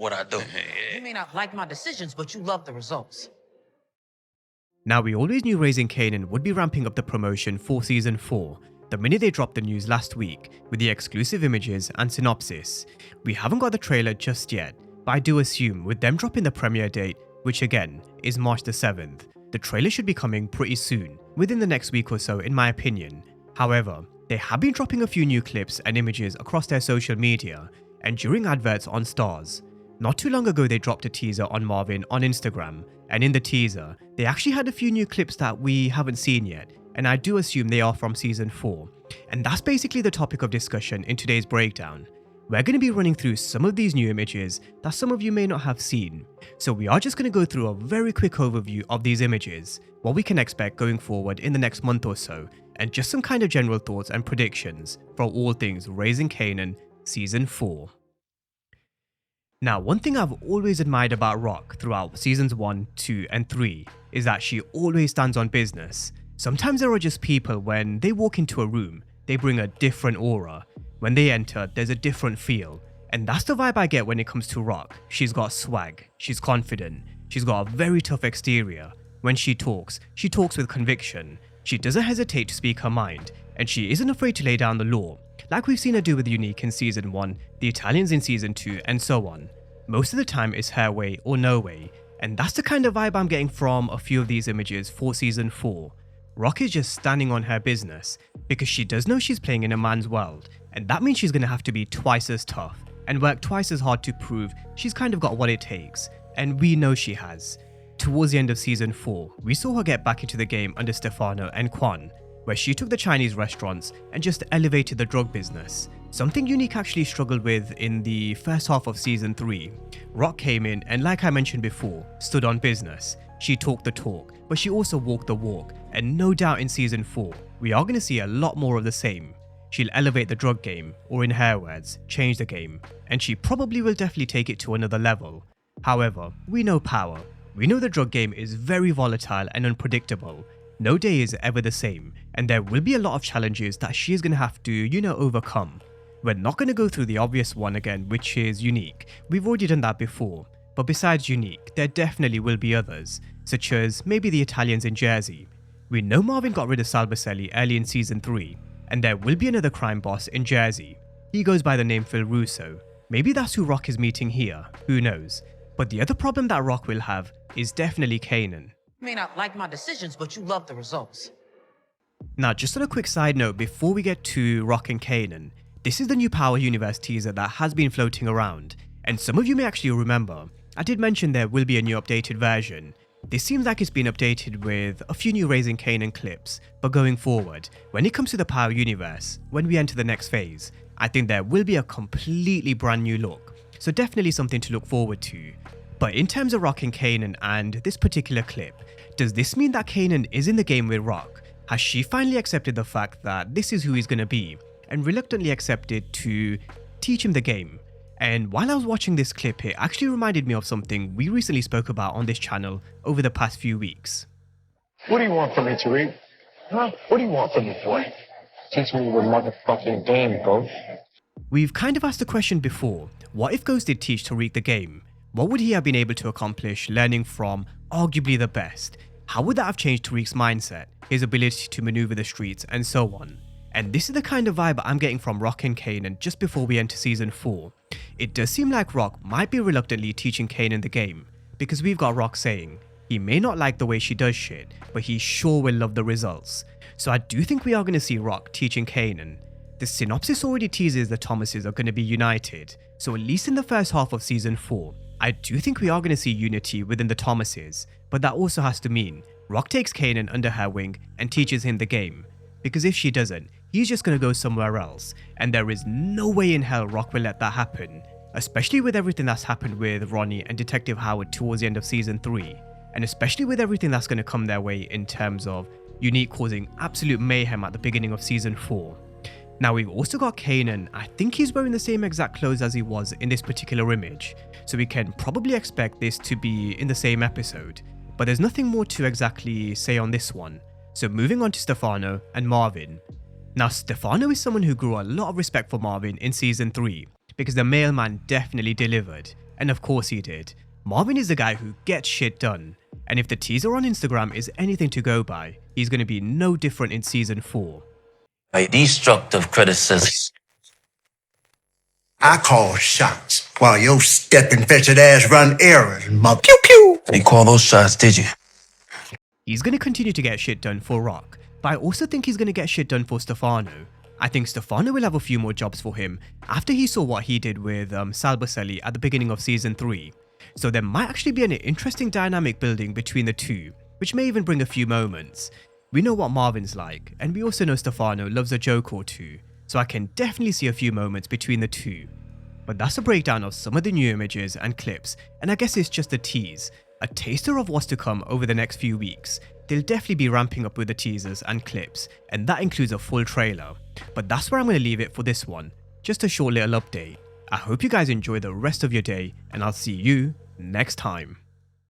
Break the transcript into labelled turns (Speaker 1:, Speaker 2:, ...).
Speaker 1: what I do.
Speaker 2: You may not like my decisions, but you love the results.
Speaker 3: Now, we always knew Raising Kanan would be ramping up the promotion for Season 4, the minute they dropped the news last week with the exclusive images and synopsis. We haven't got the trailer just yet, but I do assume with them dropping the premiere date, which again is March the 7th, the trailer should be coming pretty soon, within the next week or so in my opinion. However, they have been dropping a few new clips and images across their social media and during adverts on Stars. Not too long ago they dropped a teaser on Marvin on Instagram, and in the teaser, they actually had a few new clips that we haven't seen yet, and I do assume they are from Season 4. And that's basically the topic of discussion in today's breakdown. We're going to be running through some of these new images that some of you may not have seen. So we are just going to go through a very quick overview of these images, what we can expect going forward in the next month or so, and just some kind of general thoughts and predictions for all things Raising Kanan Season 4. Now, one thing I've always admired about Rock throughout Seasons 1, 2 and 3 is that she always stands on business. Sometimes there are just people when they walk into a room, they bring a different aura. When they enter, there's a different feel. And that's the vibe I get when it comes to Rock. She's got swag, she's confident, she's got a very tough exterior. When she talks with conviction. She doesn't hesitate to speak her mind, and she isn't afraid to lay down the law, like we've seen her do with Unique in Season 1, the Italians in Season 2, and so on. Most of the time it's her way or no way, and that's the kind of vibe I'm getting from a few of these images for Season 4. Rock is just standing on her business, because she does know she's playing in a man's world, and that means she's going to have to be twice as tough, and work twice as hard to prove she's kind of got what it takes, and we know she has. Towards the end of Season 4, we saw her get back into the game under Stefano and Quan, where she took the Chinese restaurants and just elevated the drug business. Something Unique actually struggled with in the first half of Season 3. Rock came in and, like I mentioned before, stood on business. She talked the talk, but she also walked the walk, and no doubt in Season 4, we are going to see a lot more of the same. She'll elevate the drug game, or in her words, change the game, and she probably will definitely take it to another level. However, we know power. We know the drug game is very volatile and unpredictable. No day is ever the same, and there will be a lot of challenges that she is going to have to, overcome. We're not going to go through the obvious one again, which is Unique. We've already done that before. But besides Unique, there definitely will be others, such as maybe the Italians in Jersey. We know Marvin got rid of Salvacelli early in Season 3, and there will be another crime boss in Jersey. He goes by the name Phil Russo. Maybe that's who Rock is meeting here, who knows. But the other problem that Rock will have is definitely Kanan.
Speaker 2: You may not like my decisions, but you love the results.
Speaker 3: Now, just on a quick side note before we get to Rock and Kanan, this is the new Power Universe teaser that has been floating around, and some of you may actually remember, I did mention there will be a new updated version. This seems like it's been updated with a few new Raising Kanan clips, but going forward, when it comes to the Power Universe, when we enter the next phase, I think there will be a completely brand new look, so definitely something to look forward to. But in terms of Rock and Kanan and this particular clip, does this mean that Kanan is in the game with Rock? Has she finally accepted the fact that this is who he's going to be, and reluctantly accepted to teach him the game? And while I was watching this clip, it actually reminded me of something we recently spoke about on this channel over the past few weeks.
Speaker 4: What do you want from me, Tariq? Huh? What do you want from me, boy? Teach me the motherfucking game, Ghost.
Speaker 3: We've kind of asked the question before, what if Ghost did teach Tariq the game? What would he have been able to accomplish learning from arguably the best? How would that have changed Tariq's mindset, his ability to maneuver the streets, and so on? And this is the kind of vibe I'm getting from Rock and Kanan just before we enter Season 4. It does seem like Rock might be reluctantly teaching Kanan the game, because we've got Rock saying, he may not like the way she does shit, but he sure will love the results. So I do think we are going to see Rock teaching Kanan. The synopsis already teases the Thomases are going to be united, so at least in the first half of Season 4, I do think we are going to see unity within the Thomases, but that also has to mean Rock takes Kanan under her wing and teaches him the game. Because if she doesn't, he's just going to go somewhere else, and there is no way in hell Rock will let that happen, especially with everything that's happened with Ronnie and Detective Howard towards the end of Season 3, and especially with everything that's going to come their way in terms of Unique causing absolute mayhem at the beginning of Season 4. Now we've also got Kanan. I think he's wearing the same exact clothes as he was in this particular image, so we can probably expect this to be in the same episode, but there's nothing more to exactly say on this one. So moving on to Stefano and Marvin. Now Stefano is someone who grew a lot of respect for Marvin in Season 3, because the mailman definitely delivered, And of course he did. Marvin is the guy who gets shit done. And if the teaser on Instagram is anything to go by, he's going to be no different in season 4.
Speaker 1: A destructive criticism.
Speaker 5: I call shots while your step-infested ass run errands, mother. Pew pew!
Speaker 1: You call those shots, did you?
Speaker 3: He's going to continue to get shit done for Rock, but I also think he's going to get shit done for Stefano. I think Stefano will have a few more jobs for him after he saw what he did with Salbaselli at the beginning of season 3. So there might actually be an interesting dynamic building between the two, which may even bring a few moments. We know what Marvin's like, and we also know Stefano loves a joke or two, so I can definitely see a few moments between the two. But that's a breakdown of some of the new images and clips, and I guess it's just a tease, a taster of what's to come over the next few weeks. They'll definitely be ramping up with the teasers and clips, and that includes a full trailer. But that's where I'm going to leave it for this one, just a short little update. I hope you guys enjoy the rest of your day, and I'll see you next time.